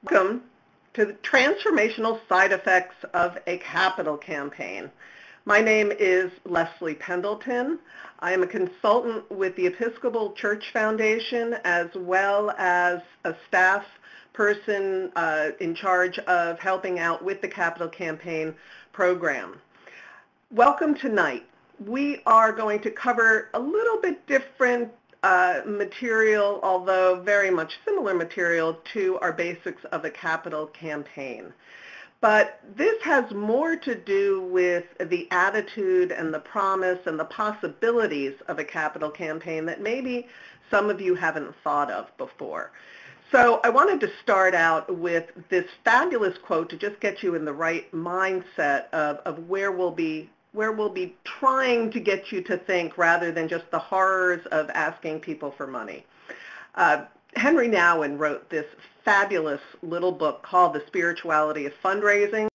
Welcome to the transformational side effects of a capital campaign. My name is Leslie Pendleton. I am a consultant with the Episcopal Church Foundation as well as a staff person in charge of helping out with the capital campaign program. Welcome tonight. We are going to cover a little bit different material, although very much similar material to our basics of a capital campaign. But this has more to do with the attitude and the promise and the possibilities of a capital campaign that maybe some of you haven't thought of before. So I wanted to start out with this fabulous quote to just get you in the right mindset of where we'll be trying to get you to think rather than just the horrors of asking people for money. Henry Nouwen wrote this fabulous little book called The Spirituality of Fundraising.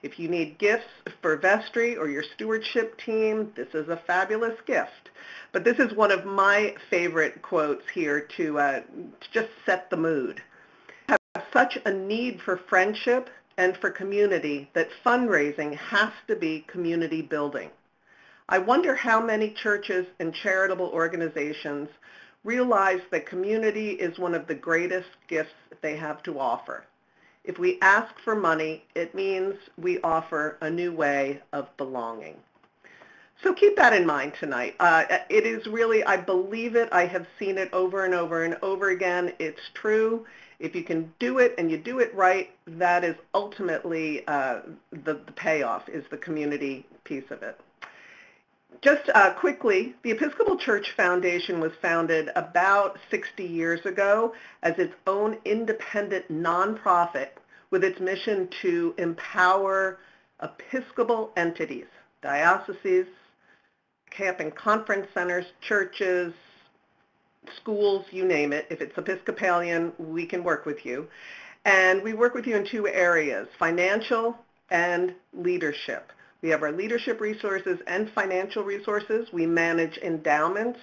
If you need gifts for vestry or your stewardship team, this is a fabulous gift. But this is one of my favorite quotes here to just set the mood. We have such a need for friendship and for community that fundraising has to be community building. I wonder how many churches and charitable organizations realize that community is one of the greatest gifts they have to offer. If we ask for money, it means we offer a new way of belonging. So keep that in mind tonight. It is really, I believe it, I have seen it over and over and over again. It's true. If you can do it and you do it right, that is ultimately the payoff, is the community piece of it. Just quickly, the Episcopal Church Foundation was founded about 60 years ago as its own independent nonprofit with its mission to empower Episcopal entities, dioceses, camp and conference centers, churches, schools, you name it. If it's Episcopalian, we can work with you. And we work with you in two areas, financial and leadership. We have our leadership resources and financial resources. We manage endowments.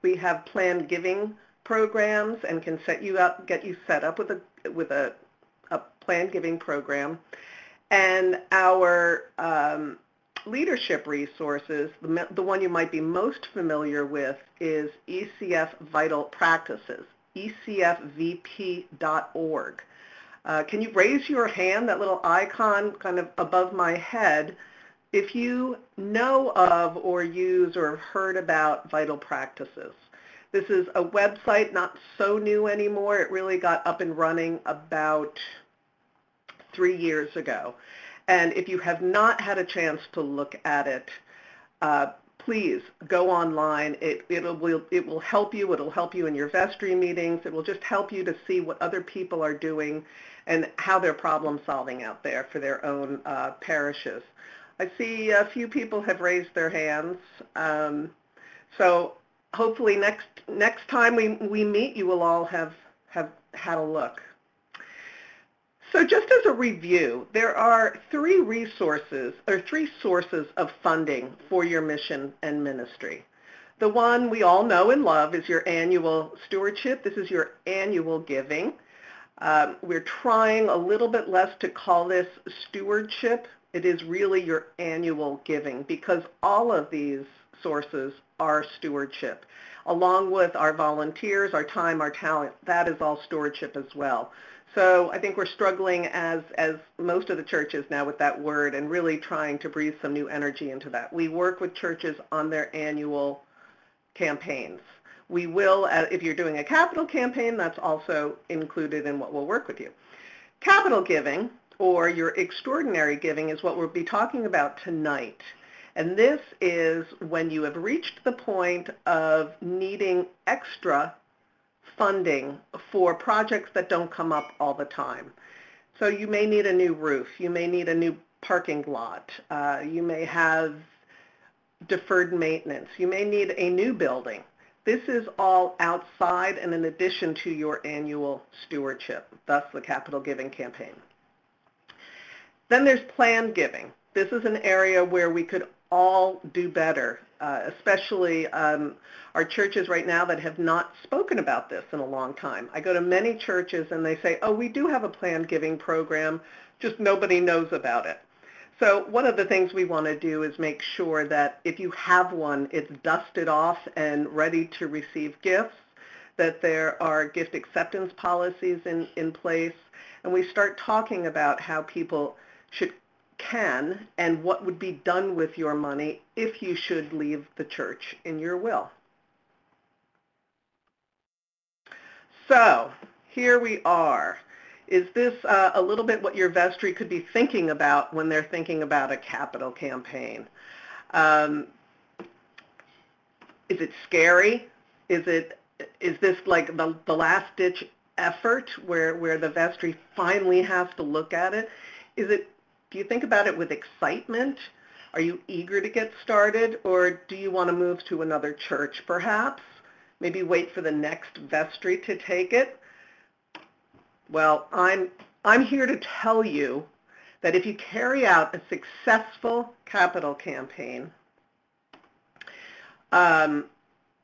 We have planned giving programs and can set you up, get you set up with a planned giving program. And our leadership resources, the one you might be most familiar with is ECF Vital Practices, ecfvp.org. Can you raise your hand, that little icon kind of above my head, if you know of or use or have heard about Vital Practices? This is a website not so new anymore. It really got up and running about 3 years ago. And if you have not had a chance to look at it, please go online. It will help you. It'll help you in your vestry meetings. It will just help you to see what other people are doing and how they're problem solving out there for their own parishes. I see a few people have raised their hands. So hopefully next time we meet, you will all have had a look. So just as a review, there are three sources of funding for your mission and ministry. The one we all know and love is your annual stewardship. This is your annual giving. We're trying a little bit less to call this stewardship. It is really your annual giving because all of these sources are stewardship. Along with our volunteers, our time, our talent, that is all stewardship as well. So I think we're struggling as most of the churches now with that word and really trying to breathe some new energy into that. We work with churches on their annual campaigns. We will, if you're doing a capital campaign, that's also included in what we'll work with you. Capital giving, or your extraordinary giving, is what we'll be talking about tonight. And this is when you have reached the point of needing extra funding for projects that don't come up all the time. So you may need a new roof, you may need a new parking lot, you may have deferred maintenance, you may need a new building. This is all outside and in addition to your annual stewardship, thus the capital giving campaign. Then there's planned giving. This is an area where we could all do better. especially our churches right now that have not spoken about this in a long time. I go to many churches and they say, oh, we do have a planned giving program, just nobody knows about it. So one of the things we want to do is make sure that if you have one, it's dusted off and ready to receive gifts, that there are gift acceptance policies in place, and we start talking about how people can and what would be done with your money if you should leave the church in your will. So here we are. Is this a little bit what your vestry could be thinking about when they're thinking about a capital campaign? Is it scary? Is this like the last-ditch effort where the vestry finally has to look at it? Do you think about it with excitement? Are you eager to get started, or do you want to move to another church perhaps? Maybe wait for the next vestry to take it? Well, I'm here to tell you that if you carry out a successful capital campaign,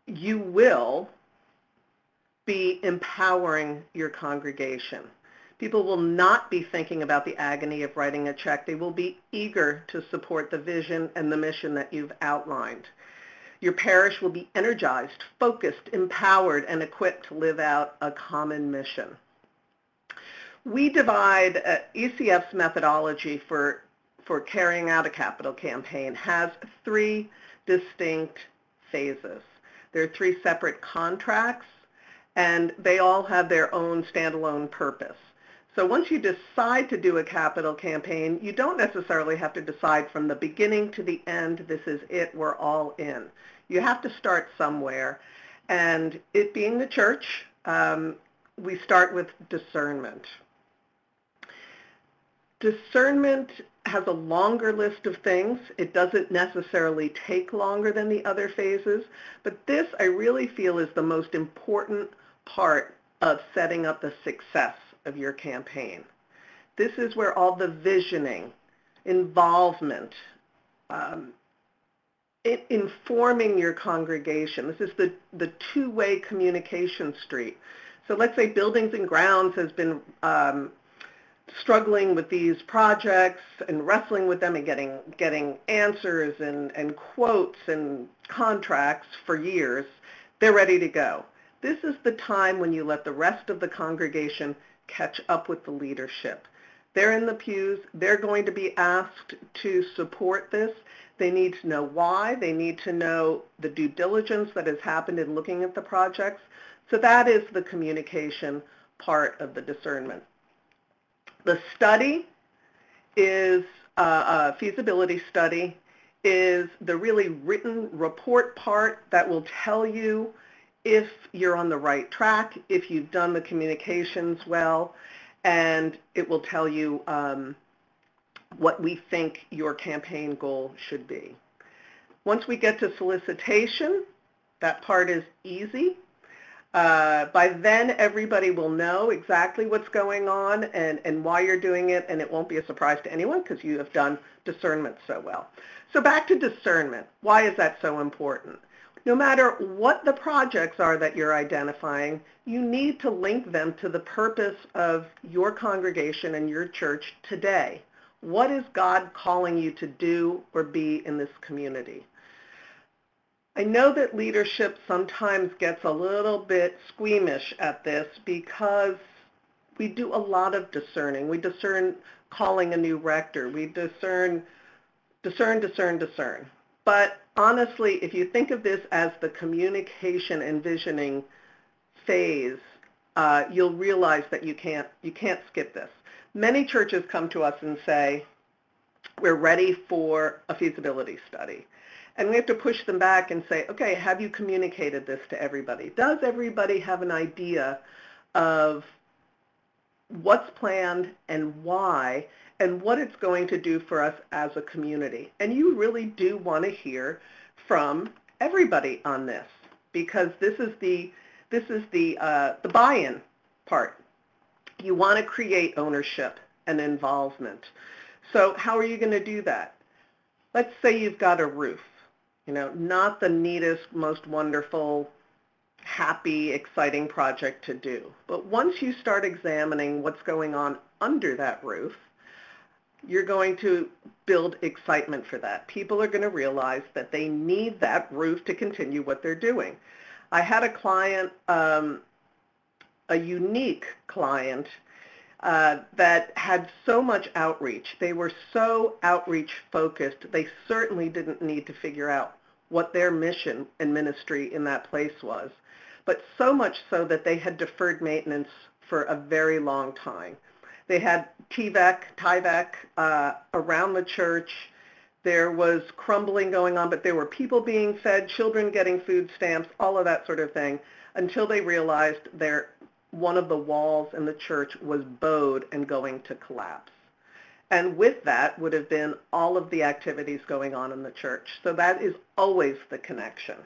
you will be empowering your congregation. People will not be thinking about the agony of writing a check. They will be eager to support the vision and the mission that you've outlined. Your parish will be energized, focused, empowered, and equipped to live out a common mission. We divide ECF's methodology for carrying out a capital campaign has 3 distinct phases. There are 3 separate contracts, and they all have their own standalone purpose. So once you decide to do a capital campaign, you don't necessarily have to decide from the beginning to the end, this is it, we're all in. You have to start somewhere, and it being the church, we start with discernment. Discernment has a longer list of things. It doesn't necessarily take longer than the other phases, but this I really feel is the most important part of setting up the success of your campaign. This is where all the visioning, involvement, informing your congregation. This is the two-way communication street. So let's say Buildings and Grounds has been struggling with these projects and wrestling with them and getting answers and quotes and contracts for years. They're ready to go. This is the time when you let the rest of the congregation catch up with the leadership. They're in the pews. They're going to be asked to support this. They need to know why. They need to know the due diligence that has happened in looking at the projects. So that is the communication part of the discernment. The study is a feasibility study, is the really written report part that will tell you if you're on the right track, if you've done the communications well, and it will tell you what we think your campaign goal should be. Once we get to solicitation, that part is easy. By then, everybody will know exactly what's going on and why you're doing it, and it won't be a surprise to anyone because you have done discernment so well. So back to discernment. Why is that so important? No matter what the projects are that you're identifying, you need to link them to the purpose of your congregation and your church today. What is God calling you to do or be in this community? I know that leadership sometimes gets a little bit squeamish at this because we do a lot of discerning. We discern calling a new rector. We discern. But honestly, if you think of this as the communication and visioning phase, you'll realize that you can't skip this. Many churches come to us and say, we're ready for a feasibility study. And we have to push them back and say, okay, have you communicated this to everybody? Does everybody have an idea of what's planned and why, and what it's going to do for us as a community? And you really do want to hear from everybody on this, because this is the buy-in part. You want to create ownership and involvement. So how are you going to do that? Let's say you've got a roof. not the neatest, most wonderful, happy, exciting project to do. But once you start examining what's going on under that roof, you're going to build excitement for that. People are going to realize that they need that roof to continue what they're doing. I had a client, a unique client, that had so much outreach. They were so outreach focused, they certainly didn't need to figure out what their mission and ministry in that place was, but so much so that they had deferred maintenance for a very long time. They had TVEC around the church. There was crumbling going on, but there were people being fed, children getting food stamps, all of that sort of thing, until they realized one of the walls in the church was bowed and going to collapse. And with that would have been all of the activities going on in the church. So that is always the connection.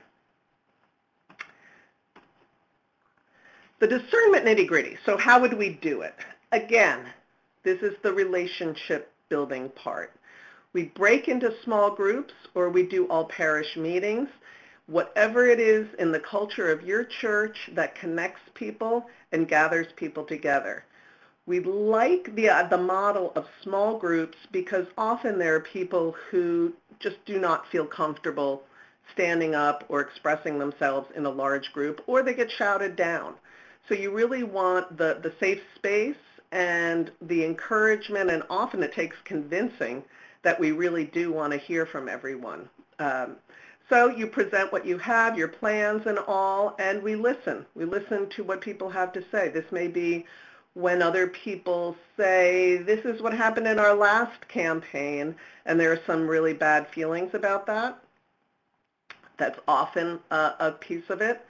The discernment nitty-gritty. So how would we do it? Again, this is the relationship building part. We break into small groups, or we do all parish meetings. Whatever it is in the culture of your church that connects people and gathers people together. We like the model of small groups because often there are people who just do not feel comfortable standing up or expressing themselves in a large group, or they get shouted down. So you really want the safe space and the encouragement, and often it takes convincing that we really do want to hear from everyone. So you present what you have, your plans and all, and we listen. We listen to what people have to say. This may be when other people say, this is what happened in our last campaign, and there are some really bad feelings about that. That's often a piece of it.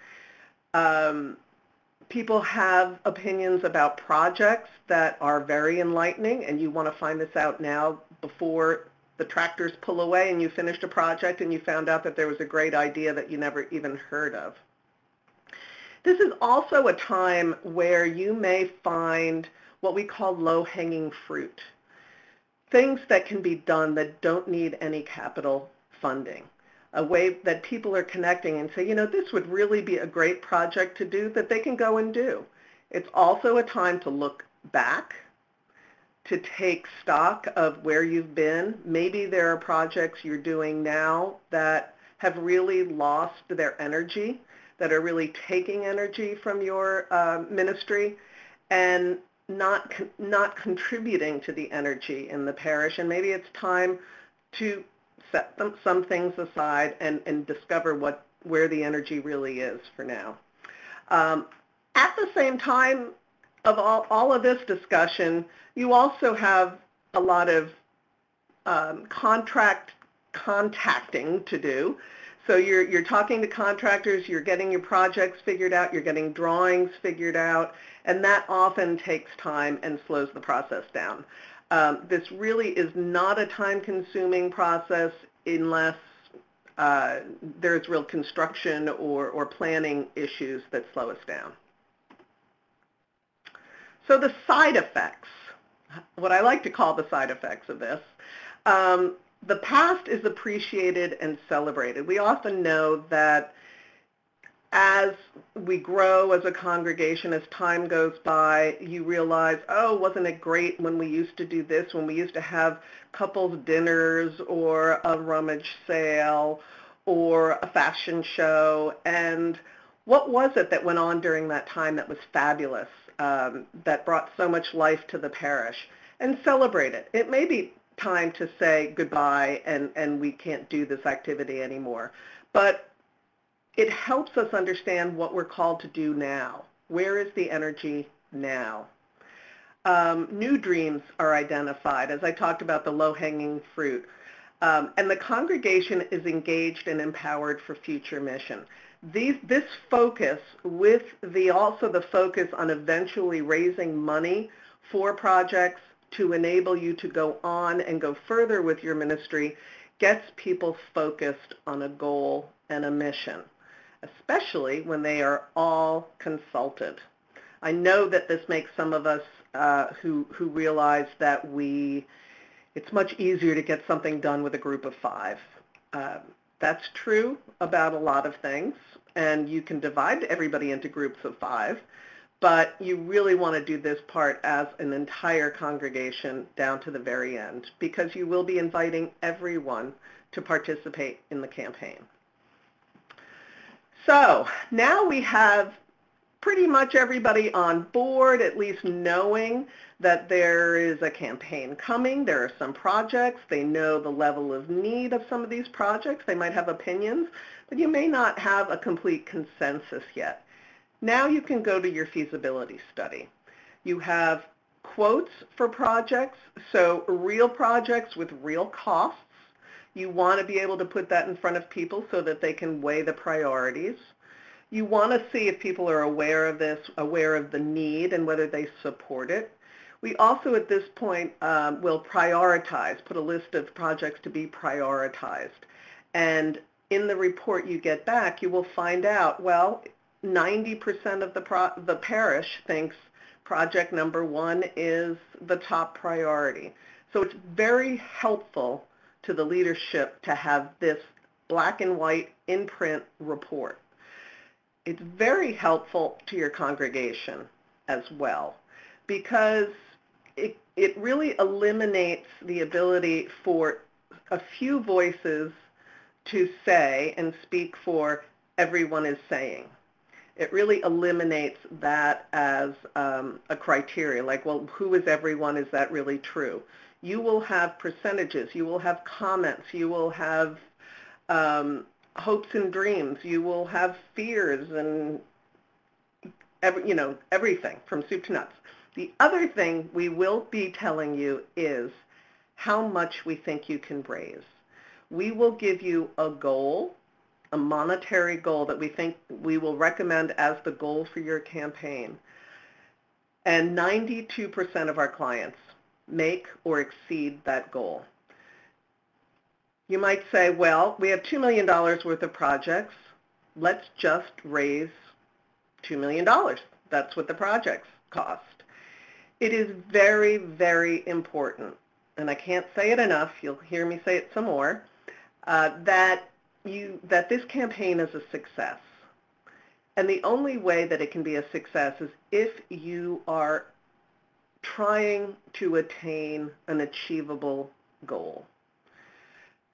People have opinions about projects that are very enlightening, and you want to find this out now before the tractors pull away and you finished a project and you found out that there was a great idea that you never even heard of. This is also a time where you may find what we call low-hanging fruit, things that can be done that don't need any capital funding, a way that people are connecting and say, this would really be a great project to do that they can go and do. It's also a time to look back, to take stock of where you've been. Maybe there are projects you're doing now that have really lost their energy, that are really taking energy from your ministry and not contributing to the energy in the parish. And maybe it's time to set some things aside and discover where the energy really is for now. At the same time of all of this discussion, you also have a lot of contacting to do. So you're talking to contractors, you're getting your projects figured out, you're getting drawings figured out, and that often takes time and slows the process down. This really is not a time-consuming process unless there's real construction or planning issues that slow us down. So the side effects, what I like to call the side effects of this, the past is appreciated and celebrated. We often know that as we grow as a congregation, as time goes by, you realize, oh, wasn't it great when we used to do this, when we used to have couples dinners or a rummage sale or a fashion show, and what was it that went on during that time that was fabulous, that brought so much life to the parish, and celebrate it. It may be time to say goodbye and we can't do this activity anymore, but it helps us understand what we're called to do now. Where is the energy now? New dreams are identified, as I talked about the low-hanging fruit, and the congregation is engaged and empowered for future mission. This focus with also the focus on eventually raising money for projects to enable you to go on and go further with your ministry gets people focused on a goal and a mission, especially when they are all consulted. I know that this makes some of us who realize that it's much easier to get something done with a group of 5. That's true about a lot of things, and you can divide everybody into groups of 5, but you really want to do this part as an entire congregation down to the very end, because you will be inviting everyone to participate in the campaign. So now we have pretty much everybody on board, at least knowing that there is a campaign coming. There are some projects. They know the level of need of some of these projects. They might have opinions, but you may not have a complete consensus yet. Now you can go to your feasibility study. You have quotes for projects, so real projects with real costs. You want to be able to put that in front of people so that they can weigh the priorities. You want to see if people are aware of this, aware of the need, and whether they support it. We also, at this point, will prioritize, put a list of projects to be prioritized. And in the report you get back, you will find out, well, 90% of the parish thinks project number 1 is the top priority. So it's very helpful to the leadership to have this black and white in print report. It's very helpful to your congregation as well, because it really eliminates the ability for a few voices to say and speak for everyone is saying. It really eliminates that as a criteria, like, well, who is everyone? Is that really true? You will have percentages. You will have comments. You will have hopes and dreams. You will have fears and everything from soup to nuts. The other thing we will be telling you is how much we think you can raise. We will give you a goal, a monetary goal that we think we will recommend as the goal for your campaign. And 92% of our clients make or exceed that goal. You might say, well, we have $2 million worth of projects. Let's just raise $2 million. That's what the projects cost. It is very, very important, and I can't say it enough, you'll hear me say it some more, that this campaign is a success. And the only way that it can be a success is if you are trying to attain an achievable goal.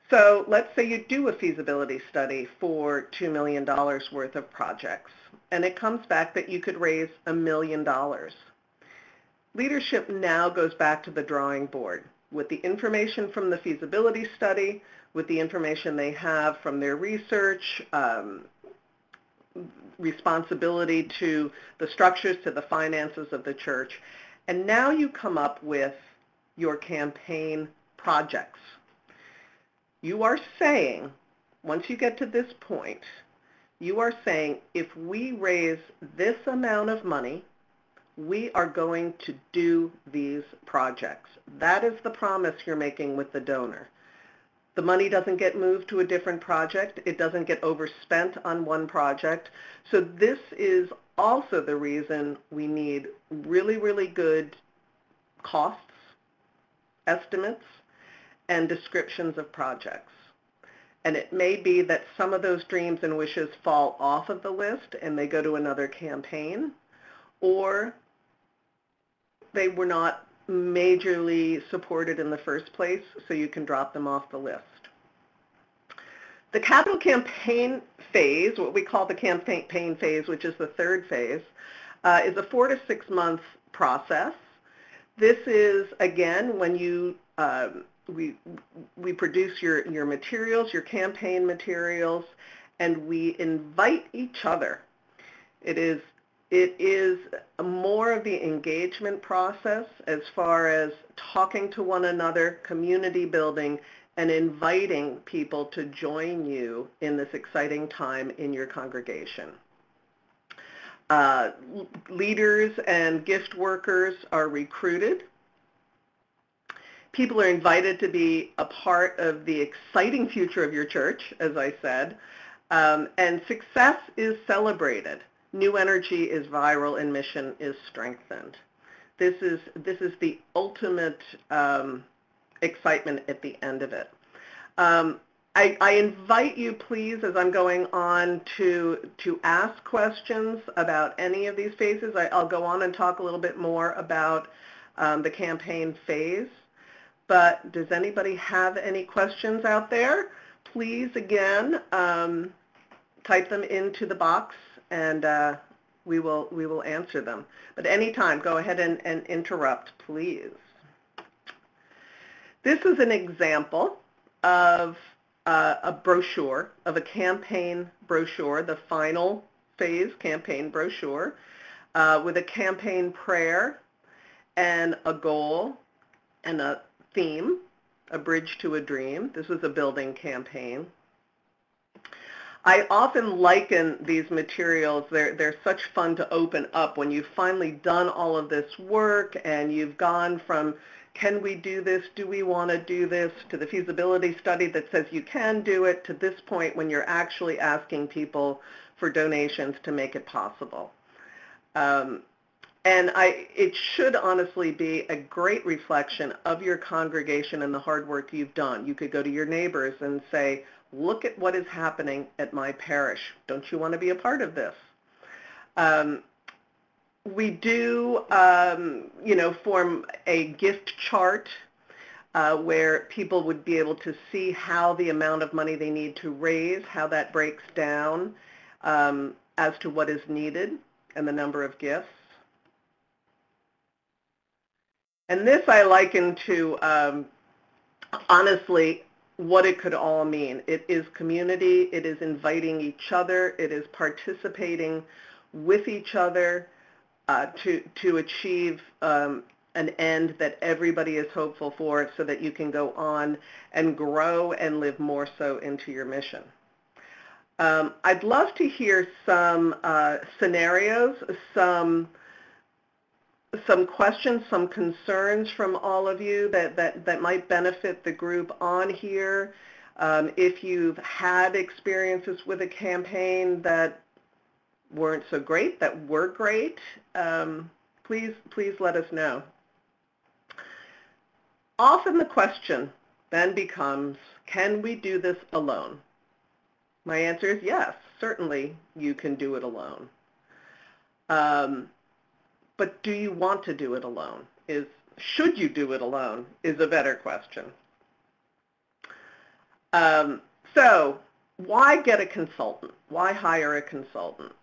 So let's say you do a feasibility study for $2 million worth of projects, and it comes back that you could raise $1 million. Leadership now goes back to the drawing board with the information from the feasibility study, with the information they have from their research, responsibility to the structures, to the finances of the church. And now you come up with your campaign projects. You are saying, once you get to this point, you are saying, if we raise this amount of money, we are going to do these projects. That is the promise you're making with the donor. The money doesn't get moved to a different project. It doesn't get overspent on one project. So this is also the reason we need really, really good costs, estimates, and descriptions of projects. And it may be that some of those dreams and wishes fall off of the list and they go to another campaign, or they were not majorly supported in the first place, so you can drop them off the list. The capital campaign phase, what we call the campaign phase, which is the third phase, is a 4 to 6 month process. This is, again, when you we produce your materials, your campaign materials, and we invite each other. It is more of the engagement process as far as talking to one another, community building, and inviting people to join you in this exciting time in your congregation. Leaders and gift workers are recruited. People are invited to be a part of the exciting future of your church, as I said, and success is celebrated. New energy is viral and mission is strengthened. This is the ultimate excitement at the end of it. I invite you, please, as I'm going on, to ask questions about any of these phases. I'll go on and talk a little bit more about the campaign phase. But does anybody have any questions out there? Please, again, type them into the box, and we will answer them. But anytime, go ahead and interrupt, please. This is an example of a brochure, of a campaign brochure, the final phase campaign brochure, with a campaign prayer and a goal and a theme, a bridge to a dream. This was a building campaign. I often liken these materials, they're such fun to open up when you've finally done all of this work and you've gone from, can we do this, do we want to do this, to the feasibility study that says you can do it, to this point when you're actually asking people for donations to make it possible. And it should honestly be a great reflection of your congregation and the hard work you've done. You could go to your neighbors and say, look at what is happening at my parish. Don't you want to be a part of this? We do, form a gift chart where people would be able to see how the amount of money they need to raise, how that breaks down as to what is needed and the number of gifts. And this I liken to, honestly, what it could all mean. It is community, it is inviting each other, it is participating with each other to achieve an end that everybody is hopeful for, so that you can go on and grow and live more so into your mission. I'd love to hear some scenarios, some questions, some concerns from all of you that might benefit the group on here. If you've had experiences with a campaign that weren't so great, that were great, please let us know. Often the question then becomes, can we do this alone? My answer is yes, certainly you can do it alone. But do you want to do it alone? Should you do it alone is a better question. So why get a consultant? Why hire a consultant?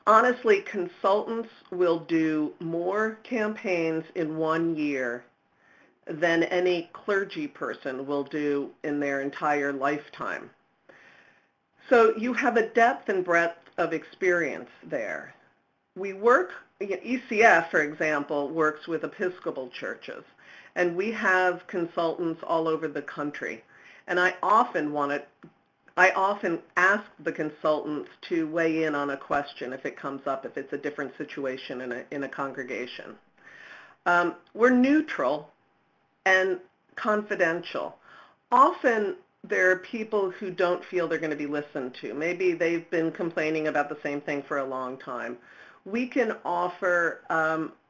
Honestly, consultants will do more campaigns in 1 year than any clergy person will do in their entire lifetime. So you have a depth and breadth of experience there. We work, ECF, for example, works with Episcopal churches, and we have consultants all over the country. And I often ask the consultants to weigh in on a question if it comes up, if it's a different situation in a congregation. We're neutral and confidential. Often there are people who don't feel they're going to be listened to. Maybe they've been complaining about the same thing for a long time. We can offer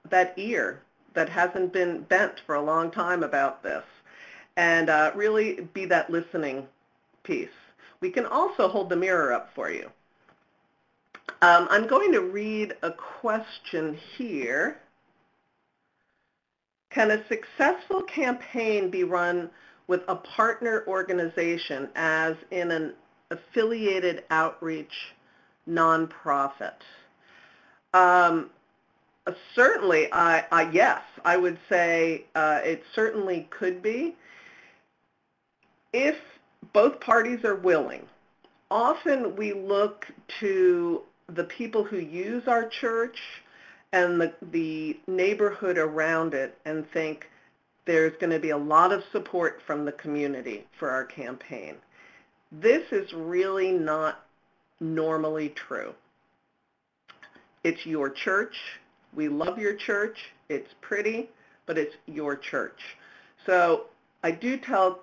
that ear that hasn't been bent for a long time about this, and really be that listening piece. We can also hold the mirror up for you. I'm going to read a question here. Can a successful campaign be run with a partner organization, as in an affiliated outreach nonprofit? Certainly, yes, I would say it certainly could be, if both parties are willing. Often we look to the people who use our church and the neighborhood around it and think there's going to be a lot of support from the community for our campaign. This is really not normally true. It's your church. We love your church. It's pretty, but it's your church. So I do tell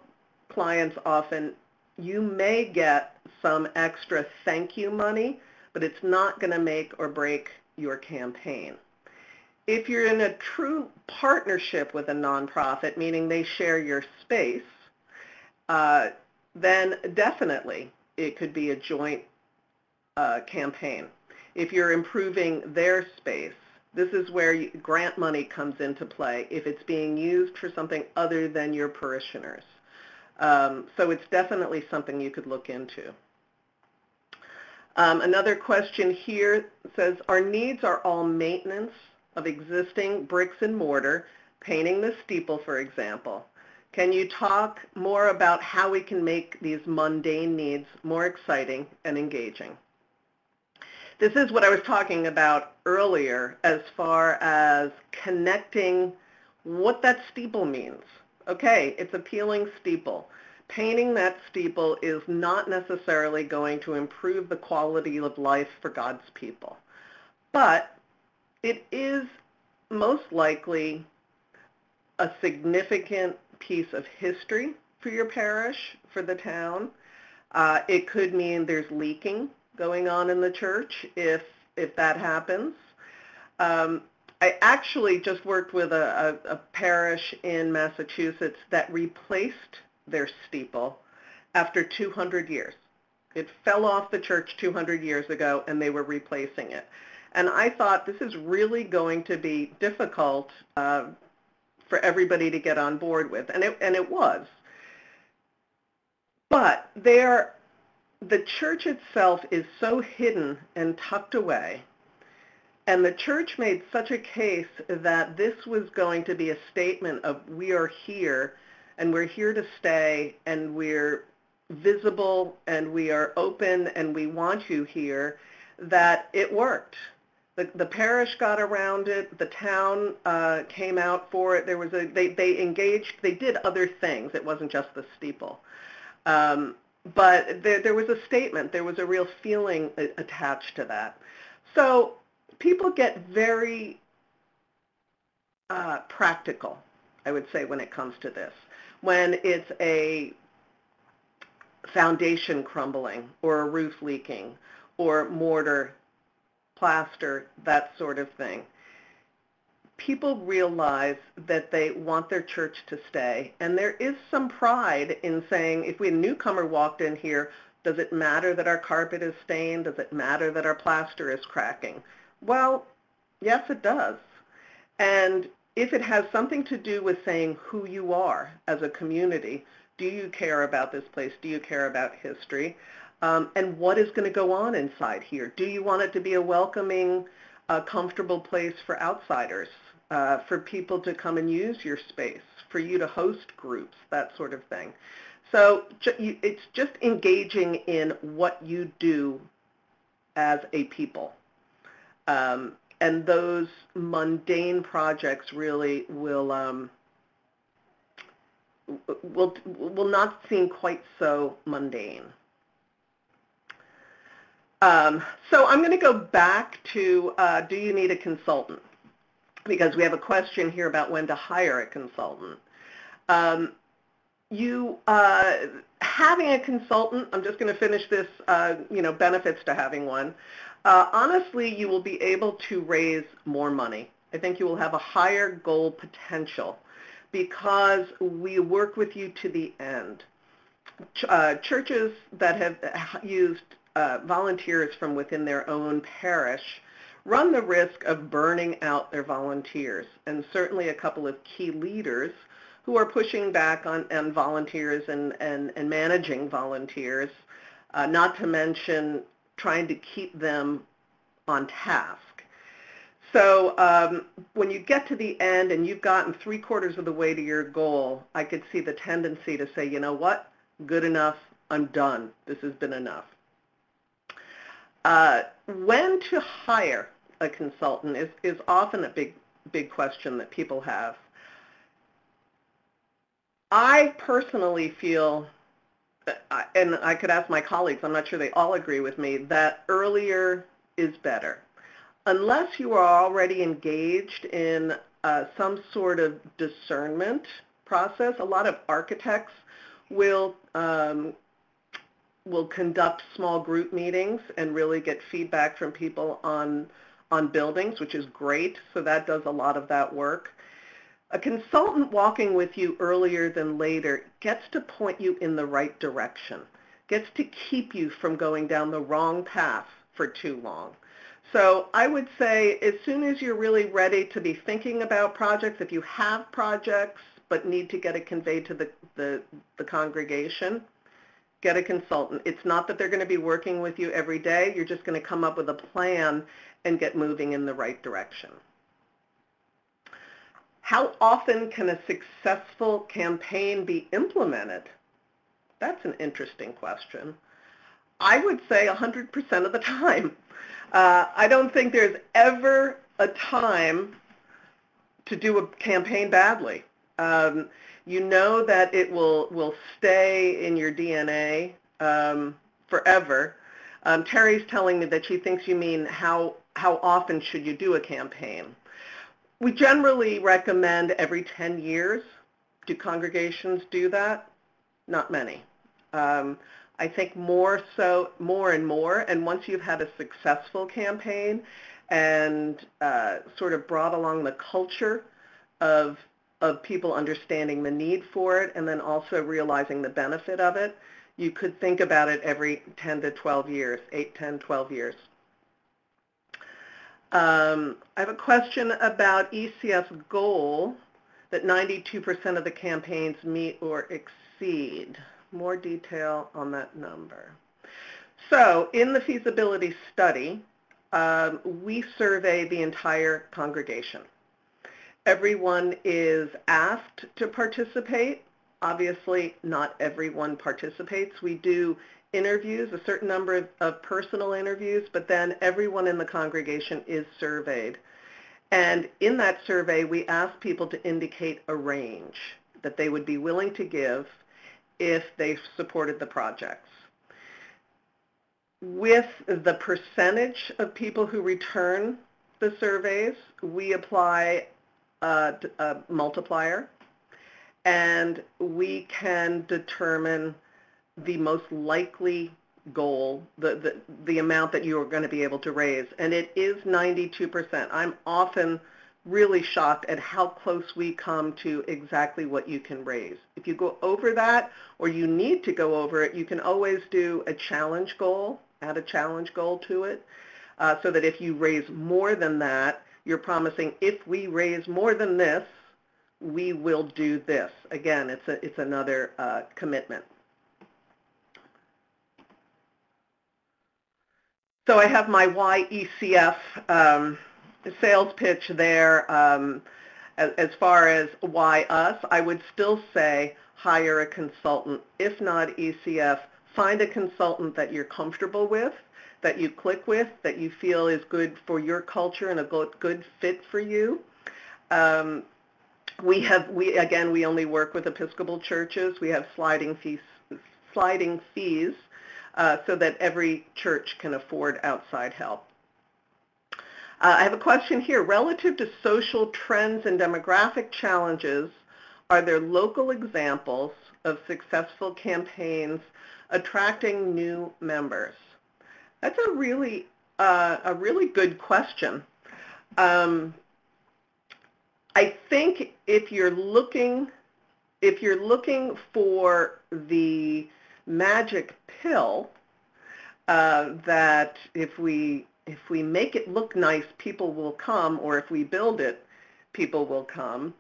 clients often, you may get some extra thank you money, but it's not going to make or break your campaign. If you're in a true partnership with a nonprofit, meaning they share your space, then definitely it could be a joint campaign. If you're improving their space, this is where grant money comes into play if it's being used for something other than your parishioners. So it's definitely something you could look into. Another question here says, our needs are all maintenance of existing bricks and mortar, painting the steeple, for example. Can you talk more about how we can make these mundane needs more exciting and engaging? This is what I was talking about earlier as far as connecting what that steeple means. Okay, it's a peeling steeple. Painting that steeple is not necessarily going to improve the quality of life for God's people, but it is most likely a significant piece of history for your parish, for the town. It could mean there's leaking going on in the church if that happens. I actually just worked with a parish in Massachusetts that replaced their steeple after 200 years. It fell off the church 200 years ago and they were replacing it. And I thought this is really going to be difficult for everybody to get on board with, and it was. But the church itself is so hidden and tucked away, and the church made such a case that this was going to be a statement of we are here, and we're here to stay, and we're visible, and we are open, and we want you here, that it worked. The parish got around it. The town came out for it. There was they engaged. They did other things. It wasn't just the steeple. But there was a statement. There was a real feeling attached to that. So people get very practical, I would say, when it comes to this. When it's a foundation crumbling or a roof leaking or mortar, plaster, that sort of thing. People realize that they want their church to stay, and there is some pride in saying, if a newcomer walked in here, does it matter that our carpet is stained? Does it matter that our plaster is cracking? Well, yes, it does. And if it has something to do with saying who you are as a community, do you care about this place? Do you care about history? And what is going to go on inside here? Do you want it to be a welcoming, comfortable place for outsiders, for people to come and use your space, for you to host groups, that sort of thing? So it's just engaging in what you do as a people. And those mundane projects really will not seem quite so mundane. So I'm going to go back to, do you need a consultant? Because we have a question here about when to hire a consultant. Having a consultant, I'm just going to finish this, benefits to having one. Honestly, you will be able to raise more money. I think you will have a higher goal potential because we work with you to the end. Churches that have used volunteers from within their own parish run the risk of burning out their volunteers, and certainly a couple of key leaders who are pushing back on volunteers and managing volunteers, not to mention trying to keep them on task. So when you get to the end and you've gotten 3/4 of the way to your goal, I could see the tendency to say, you know what, good enough, I'm done, this has been enough. When to hire a consultant is often a big question that people have. I personally feel, and I could ask my colleagues, I'm not sure they all agree with me, that earlier is better. Unless you are already engaged in some sort of discernment process, a lot of architects will conduct small group meetings and really get feedback from people on buildings, which is great. So that does a lot of that work. A consultant walking with you earlier than later gets to point you in the right direction, gets to keep you from going down the wrong path for too long. So I would say as soon as you're really ready to be thinking about projects, if you have projects but need to get it conveyed to the congregation, get a consultant. It's not that they're going to be working with you every day. You're just going to come up with a plan and get moving in the right direction. How often can a successful campaign be implemented? That's an interesting question. I would say 100% of the time. I don't think there's ever a time to do a campaign badly. You know that it will stay in your DNA forever. Terry's telling me that she thinks you mean how often should you do a campaign. We generally recommend every 10 years. Do congregations do that? Not many. I think more and more, and once you've had a successful campaign and sort of brought along the culture of people understanding the need for it and then also realizing the benefit of it, you could think about it every 10 to 12 years, 8, 10, 12 years. I have a question about ECF's goal that 92% of the campaigns meet or exceed. More detail on that number. So in the feasibility study, we survey the entire congregation. Everyone is asked to participate. Obviously, not everyone participates. We do interviews, a certain number of personal interviews, but then everyone in the congregation is surveyed. And in that survey, we ask people to indicate a range that they would be willing to give if they supported the projects. With the percentage of people who return the surveys, we apply a multiplier, and we can determine the most likely goal, the amount that you are going to be able to raise, and it is 92%. I'm often really shocked at how close we come to exactly what you can raise. If you go over that, or you need to go over it, you can always do a challenge goal, add a challenge goal to it, so that if you raise more than that, you're promising, if we raise more than this, we will do this. Again, it's another commitment. So I have my YECF sales pitch there. As far as why us, I would still say hire a consultant. If not ECF, find a consultant that you're comfortable with, that you click with, that you feel is good for your culture and a good fit for you. We only work with Episcopal churches. We have sliding fees so that every church can afford outside help. I have a question here. Relative to social trends and demographic challenges, are there local examples of successful campaigns attracting new members? That's a really good question. I think if you're looking for the magic pill, that if we make it look nice, people will come, or if we build it, people will come.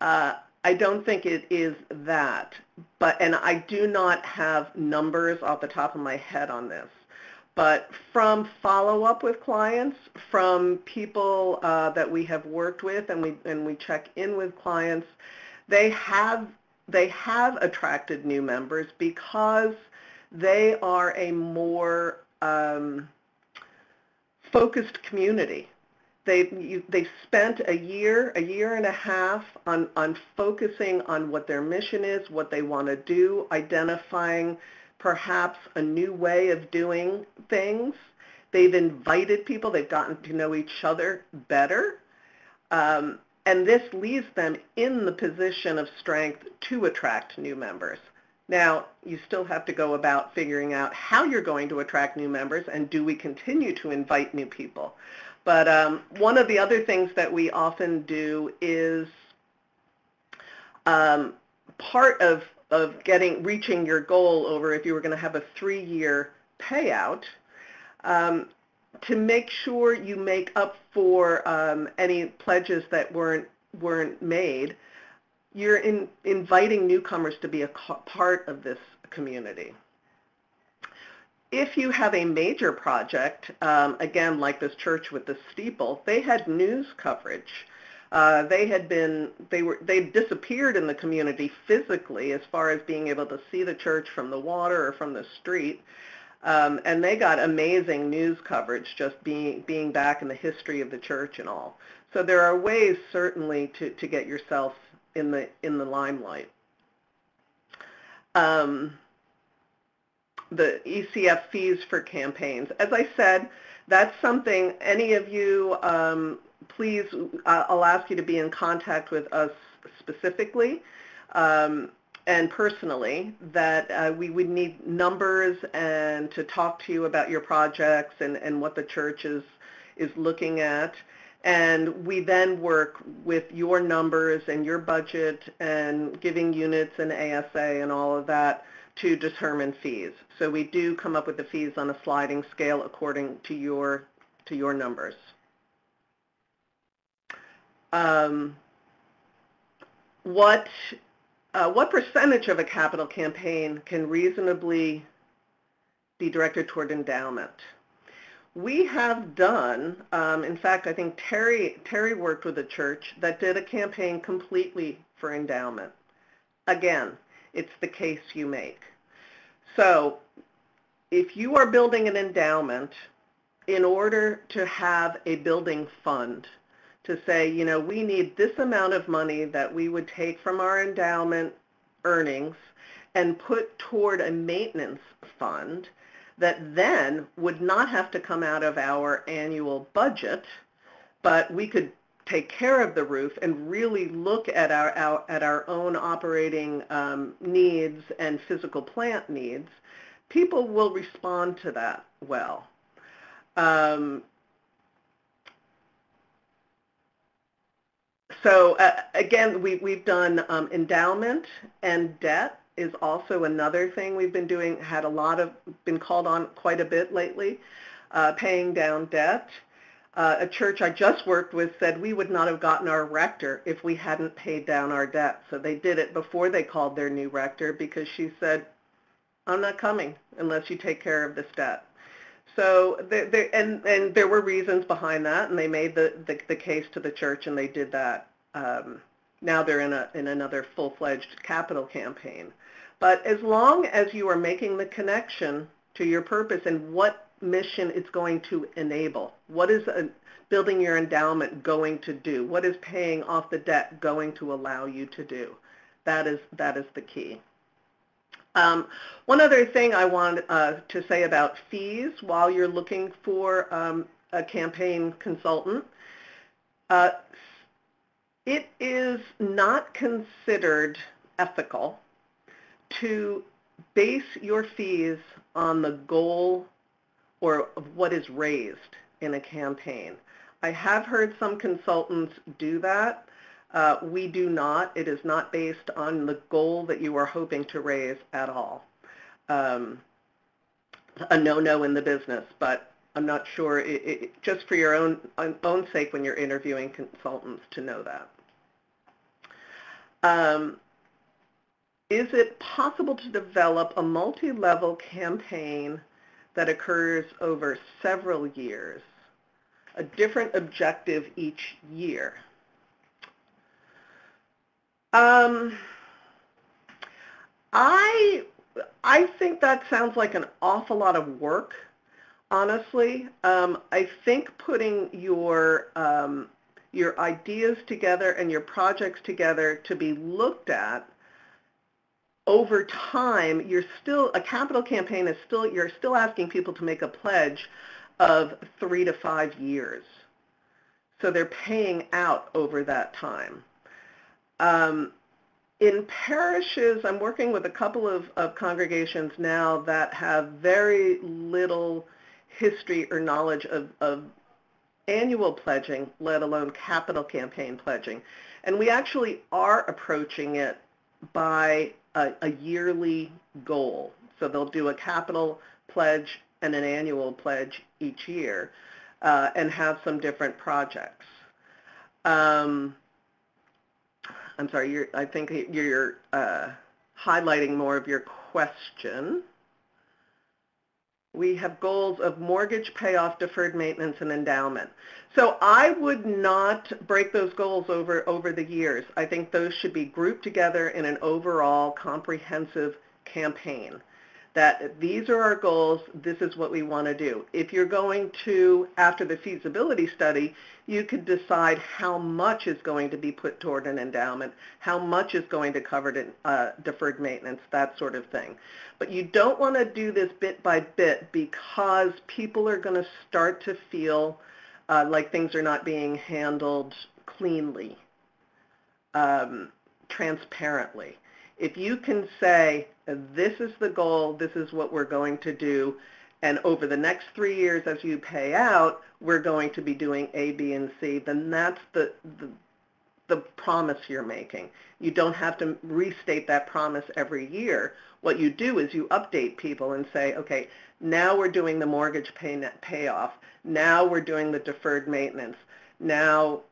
I don't think it is that, and I do not have numbers off the top of my head on this. But from follow-up with clients, from people that we have worked with, and we check in with clients, they have attracted new members because they are a more focused community. They spent a year and a half on focusing on what their mission is, what they want to do, identifying perhaps a new way of doing things. They've invited people, they've gotten to know each other better, and this leaves them in the position of strength to attract new members. Now, you still have to go about figuring out how you're going to attract new members, and do we continue to invite new people. But one of the other things that we often do is Part of reaching your goal over if you were going to have a 3-year payout, to make sure you make up for any pledges that weren't made, you're inviting newcomers to be a part of this community. If you have a major project, again, like this church with the steeple, they had news coverage. They disappeared in the community physically as far as being able to see the church from the water or from the street. And they got amazing news coverage just being back in the history of the church and all. So there are ways certainly to get yourself in the limelight. The ECF fees for campaigns. As I said, that's something any of you, please, I'll ask you to be in contact with us specifically and personally, that we would need numbers and to talk to you about your projects and what the church is looking at. And we then work with your numbers and your budget and giving units and ASA and all of that to determine fees. So we do come up with the fees on a sliding scale according to your numbers. What percentage of a capital campaign can reasonably be directed toward endowment? We have done, in fact, I think Terry worked with a church that did a campaign completely for endowment. Again, it's the case you make. So if you are building an endowment, in order to have a building fund, to say, you know, we need this amount of money that we would take from our endowment earnings and put toward a maintenance fund that then would not have to come out of our annual budget, but we could take care of the roof and really look at our own operating needs and physical plant needs, people will respond to that well. So again, we've done endowment, and debt is also another thing we've been doing, been called on quite a bit lately, paying down debt. A church I just worked with said we would not have gotten our rector if we hadn't paid down our debt. So they did it before they called their new rector, because she said, I'm not coming unless you take care of this debt. So and there were reasons behind that, and they made the case to the church, and they did that. Now they're in another full-fledged capital campaign. But as long as you are making the connection to your purpose and what mission it's going to enable, what is building your endowment going to do, what is paying off the debt going to allow you to do, that is the key. One other thing I want to say about fees while you're looking for a campaign consultant. It is not considered ethical to base your fees on the goal or of what is raised in a campaign. I have heard some consultants do that. We do not. It is not based on the goal that you are hoping to raise at all. A no-no in the business, but I'm not sure, just for your own sake when you're interviewing consultants to know that. Is it possible to develop a multi-level campaign that occurs over several years, a different objective each year? I think that sounds like an awful lot of work, honestly. I think putting your ideas together and your projects together to be looked at over time, a capital campaign is you're still asking people to make a pledge of 3 to 5 years. So they're paying out over that time. In parishes, I'm working with a couple of congregations now that have very little history or knowledge of annual pledging, let alone capital campaign pledging. And we actually are approaching it by a yearly goal. So they'll do a capital pledge and an annual pledge each year, and have some different projects. I'm sorry, I think you're highlighting more of your question. We have goals of mortgage payoff, deferred maintenance, and endowment. So I would not break those goals over the years. I think those should be grouped together in an overall comprehensive campaign. That these are our goals, this is what we want to do. If you're going to, after the feasibility study, you could decide how much is going to be put toward an endowment, how much is going to cover deferred maintenance, that sort of thing. But you don't want to do this bit by bit, because people are going to start to feel like things are not being handled cleanly, transparently. If you can say, this is the goal, this is what we're going to do, and over the next 3 years as you pay out, we're going to be doing A, B, and C, then that's the promise you're making. You don't have to restate that promise every year. What you do is you update people and say, okay, now we're doing the mortgage payoff, now we're doing the deferred maintenance, now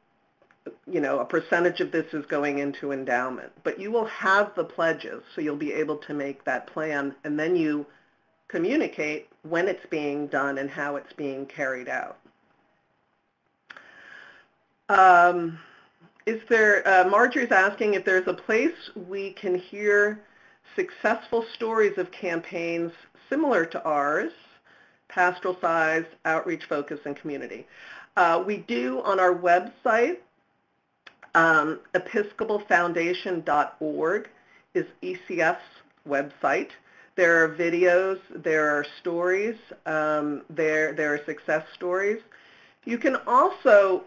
a percentage of this is going into endowment. But you will have the pledges, so you'll be able to make that plan, and then you communicate when it's being done and how it's being carried out. Marjorie's asking if there's a place we can hear successful stories of campaigns similar to ours, pastoral size, outreach focus, and community. We do on our website. Episcopalfoundation.org is ECF's website. There are videos, there are stories, there are success stories. You can also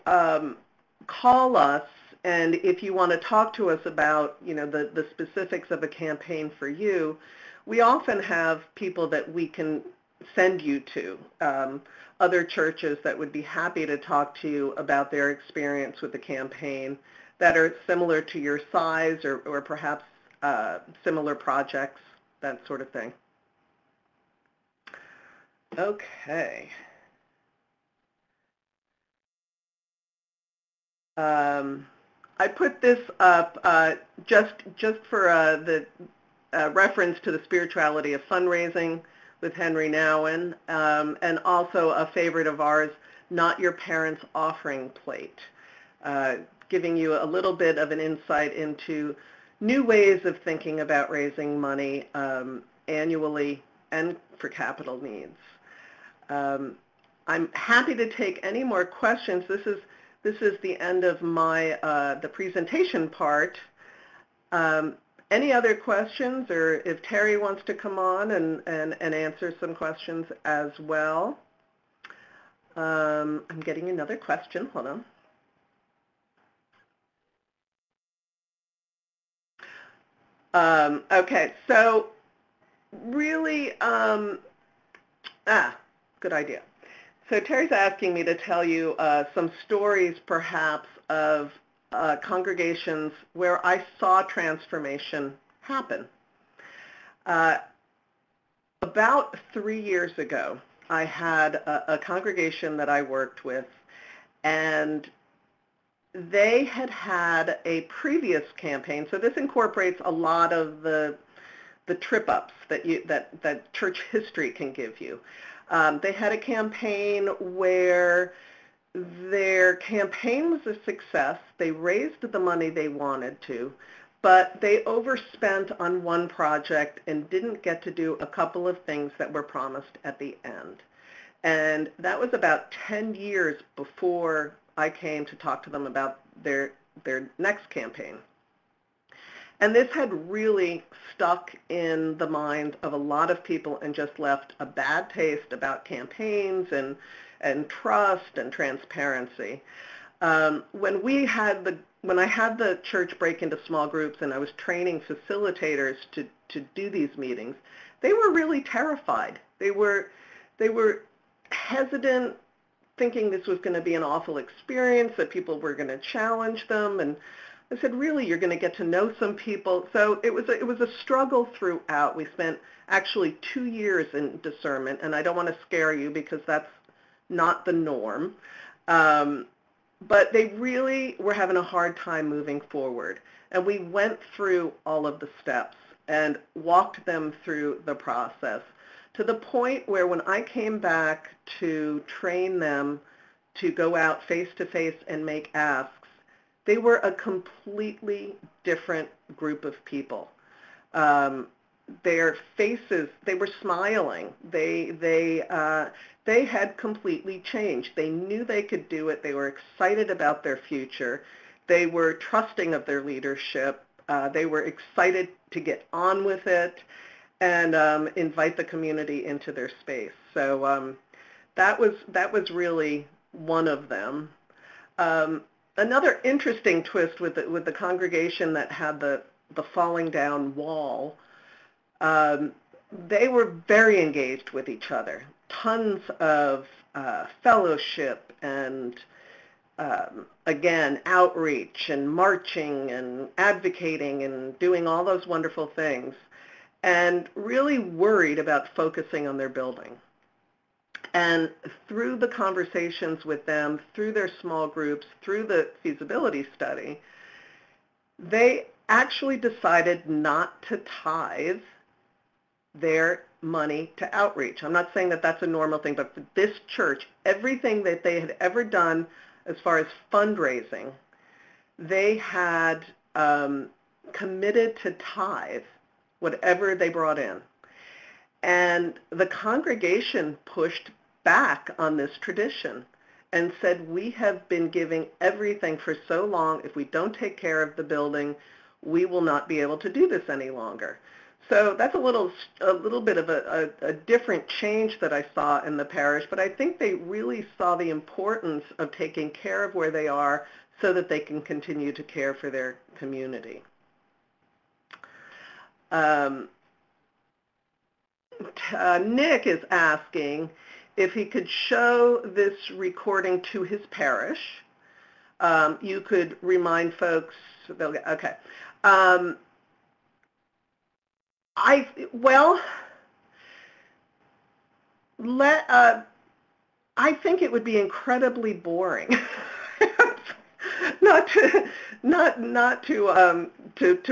call us, and if you want to talk to us about the specifics of a campaign for you, we often have people that we can send you to, other churches that would be happy to talk to you about their experience with the campaign that are similar to your size, or perhaps similar projects, that sort of thing. Okay. I put this up just for the reference to the spirituality of fundraising with Henry Nouwen, and also a favorite of ours, Not Your Parents' Offering Plate, giving you a little bit of an insight into new ways of thinking about raising money annually and for capital needs. I'm happy to take any more questions. This is the end of my the presentation part. Any other questions, or if Terry wants to come on and answer some questions as well. I'm getting another question. Hold on. Okay, so really, good idea. So Terry's asking me to tell you some stories perhaps of congregations where I saw transformation happen. About 3 years ago, I had a congregation that I worked with, and they had had a previous campaign. So this incorporates a lot of the trip-ups that church history can give you. They had a campaign where their campaign was a success. They raised the money they wanted to, but they overspent on one project and didn't get to do a couple of things that were promised at the end. And that was about 10 years before I came to talk to them about their next campaign. And this had really stuck in the minds of a lot of people and just left a bad taste about campaigns and trust and transparency. When I had the church break into small groups and I was training facilitators to do these meetings, they were really terrified. They were hesitant, thinking this was going to be an awful experience, that people were going to challenge them. And I said, really, you're going to get to know some people. So it was a struggle throughout. We spent actually 2 years in discernment, and I don't want to scare you because that's not the norm. But they really were having a hard time moving forward. And we went through all of the steps and walked them through the process to the point where when I came back to train them to go out face-to-face and make asks, they were a completely different group of people. Their faces, they were smiling. They had completely changed. They knew they could do it. They were excited about their future. They were trusting of their leadership. They were excited to get on with it and invite the community into their space. So that was really one of them. Another interesting twist with the congregation that had the falling down wall, they were very engaged with each other. Tons of fellowship and, again, outreach and marching and advocating and doing all those wonderful things, and really worried about focusing on their building. And through the conversations with them, through their small groups, through the feasibility study, they actually decided not to tithe their money to outreach. I'm not saying that that's a normal thing, but for this church, everything that they had ever done as far as fundraising, they had committed to tithe whatever they brought in. And the congregation pushed back on this tradition and said, we have been giving everything for so long. If we don't take care of the building, we will not be able to do this any longer. So that's a little bit of a different change that I saw in the parish, but I think they really saw the importance of taking care of where they are so that they can continue to care for their community. Nick is asking if he could show this recording to his parish. You could remind folks, okay. I think it would be incredibly boring. not to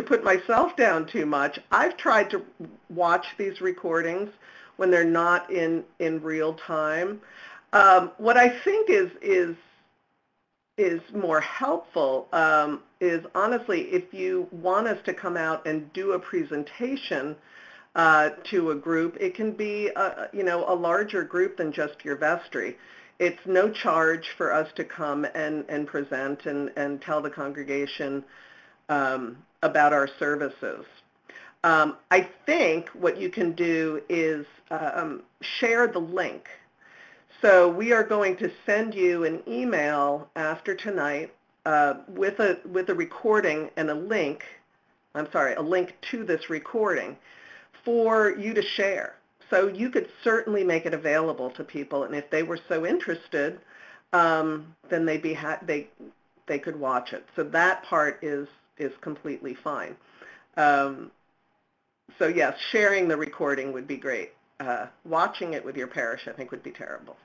put myself down too much. I've tried to watch these recordings when they're not in real time. What I think is more helpful is honestly, if you want us to come out and do a presentation to a group, it can be a larger group than just your vestry. It's no charge for us to come and present and tell the congregation about our services. I think what you can do is share the link. So we are going to send you an email after tonight with a recording and a link to this recording for you to share. So you could certainly make it available to people, and if they were so interested, then they could watch it. So that part is completely fine. So yes, sharing the recording would be great. Watching it with your parish, I think, would be terrible.